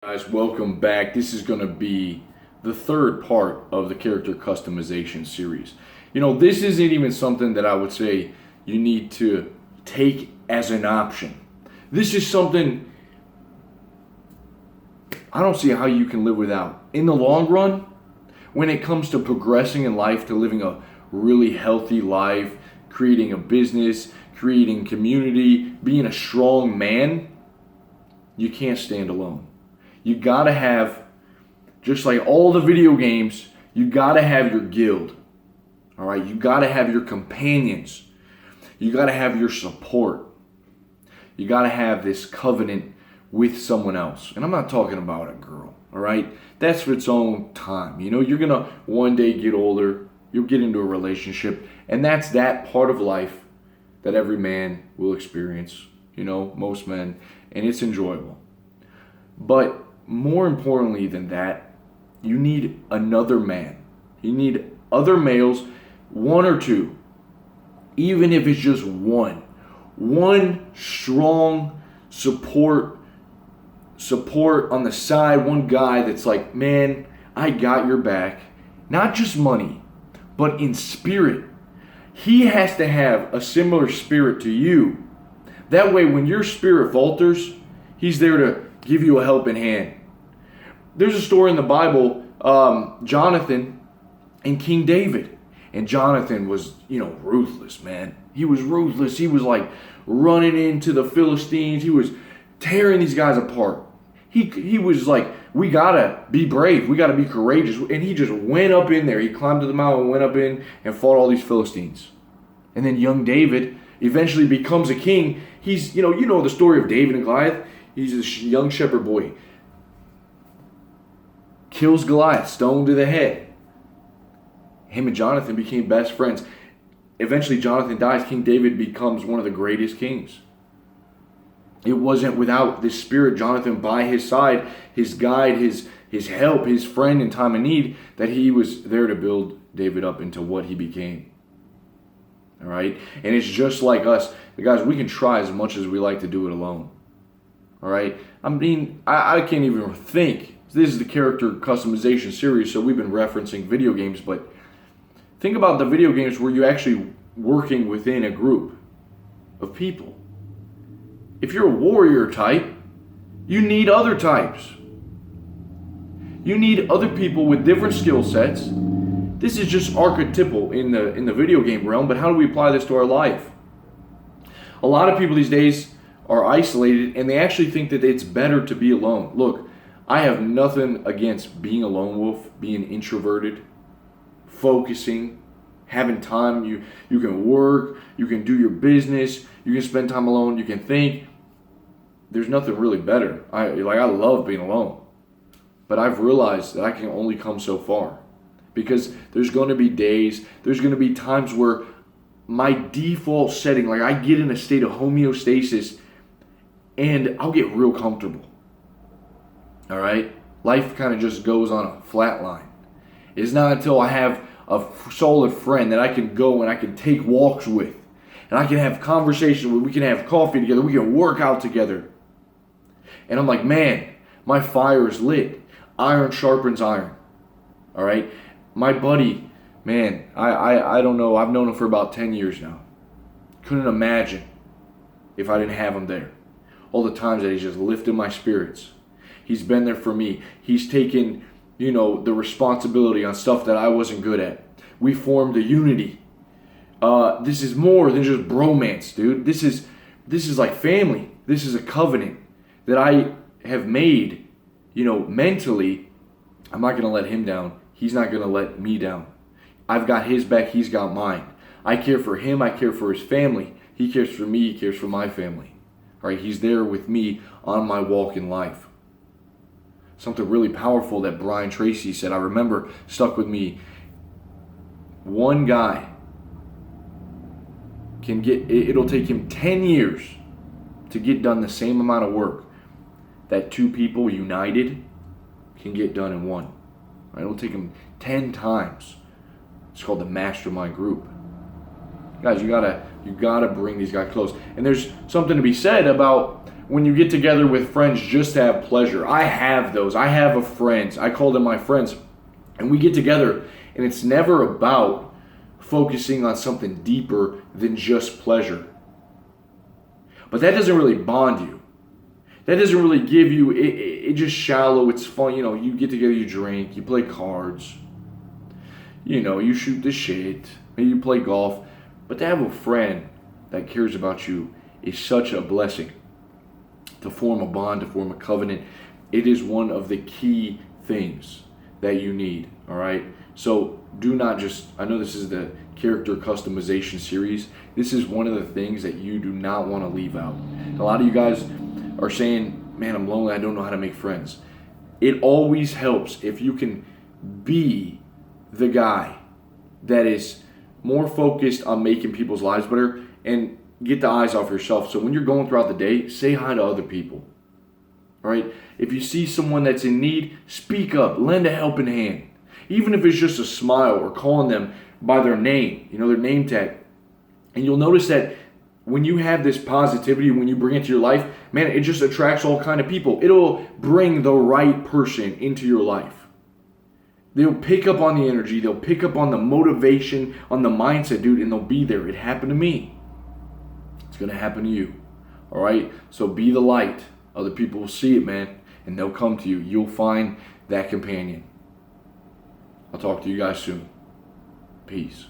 Guys, welcome back. This is going to be the third part of the character customization series. This isn't even something that I would say you need to take as an option. This is something I don't see how you can live without. In the long run, when it comes to progressing in life, to living a really healthy life, creating a business, creating community, being a strong man, you can't stand alone. You gotta have, just like all the video games, you gotta have your guild. All right, you gotta have your companions. You gotta have your support. You gotta have this covenant with someone else. And I'm not talking about a girl, all right? That's for its own time. You're gonna one day get older, you'll get into a relationship, and that's that part of life that every man will experience, most men, and it's enjoyable. But more importantly than that, you need another man. You need other males, one or two, even if it's just one. One strong support on the side, one guy that's like, man, I got your back. Not just money, but in spirit. He has to have a similar spirit to you. That way, when your spirit falters, he's there to give you a helping hand. There's a story in the Bible, Jonathan and King David. And Jonathan was, ruthless, man. He was ruthless. He was like running into the Philistines. He was tearing these guys apart. He was like, we gotta be brave. We gotta be courageous. And he just went up in there. He climbed to the mountain, went up in, and fought all these Philistines. And then young David eventually becomes a king. He's, you know the story of David and Goliath. He's a young shepherd boy. Kills Goliath, stone to the head. Him and Jonathan became best friends. Eventually Jonathan dies. King David becomes one of the greatest kings. It wasn't without this spirit, Jonathan by his side, his guide, his help, his friend in time of need, that he was there to build David up into what he became. All right? And it's just like us. Guys, we can try as much as we like to do it alone. All right? I can't even think. This is the character customization series, so we've been referencing video games, but think about the video games where you're actually working within a group of people. If you're a warrior type, you need other types. You need other people with different skill sets. This is just archetypal in the video game realm, but how do we apply this to our life? A lot of people these days are isolated, and they actually think that it's better to be alone. Look, I have nothing against being a lone wolf, being introverted, focusing, having time. You can work, you can do your business, you can spend time alone, you can think. There's nothing really better. I love being alone. But I've realized that I can only come so far. Because there's going to be days, there's going to be times where my default setting, like I get in a state of homeostasis and I'll get real comfortable. All right? Life kind of just goes on a flat line. It's not until I have a solid friend that I can go and I can take walks with. And I can have conversations with, we can have coffee together, we can work out together. And I'm like, man, my fire is lit. Iron sharpens iron. All right? My buddy, man, I don't know. I've known him for about 10 years now. Couldn't imagine if I didn't have him there. All the times that he's just lifted my spirits. He's been there for me. He's taken, the responsibility on stuff that I wasn't good at. We formed a unity. This is more than just bromance, dude. This is like family. This is a covenant that I have made, mentally. I'm not going to let him down. He's not going to let me down. I've got his back. He's got mine. I care for him. I care for his family. He cares for me. He cares for my family. All right, he's there with me on my walk in life. Something really powerful that Brian Tracy said, I remember, stuck with me. One guy it'll take him 10 years to get done the same amount of work that two people united can get done in one. Right? It'll take him 10 times. It's called the mastermind group. Guys, you gotta bring these guys close. And there's something to be said about when you get together with friends just to have pleasure. I have those. I have a friends. I call them my friends. And we get together, and it's never about focusing on something deeper than just pleasure. But that doesn't really bond you. That doesn't really give you, it just shallow, it's fun. You know, you get together, you drink, you play cards. You know, you shoot the shit. Maybe you play golf. But to have a friend that cares about you is such a blessing. To form a bond, to form a covenant, it is one of the key things that you need, all right? So do not just, I know this is the character customization series. This is one of the things that you do not want to leave out. A lot of you guys are saying, man, I'm lonely, I don't know how to make friends. It always helps if you can be the guy that is more focused on making people's lives better and get the eyes off yourself. So when you're going throughout the day, say hi to other people. All right? If you see someone that's in need, speak up, lend a helping hand. Even if it's just a smile or calling them by their name, you know, their name tag. And you'll notice that when you have this positivity, when you bring it to your life, man, it just attracts all kind of people. It'll bring the right person into your life. They'll pick up on the energy, they'll pick up on the motivation, on the mindset, dude, and they'll be there. It happened to me. It's going to happen to you. All right? So be the light. Other people will see it, man, and they'll come to you. You'll find that companion. I'll talk to you guys soon. Peace.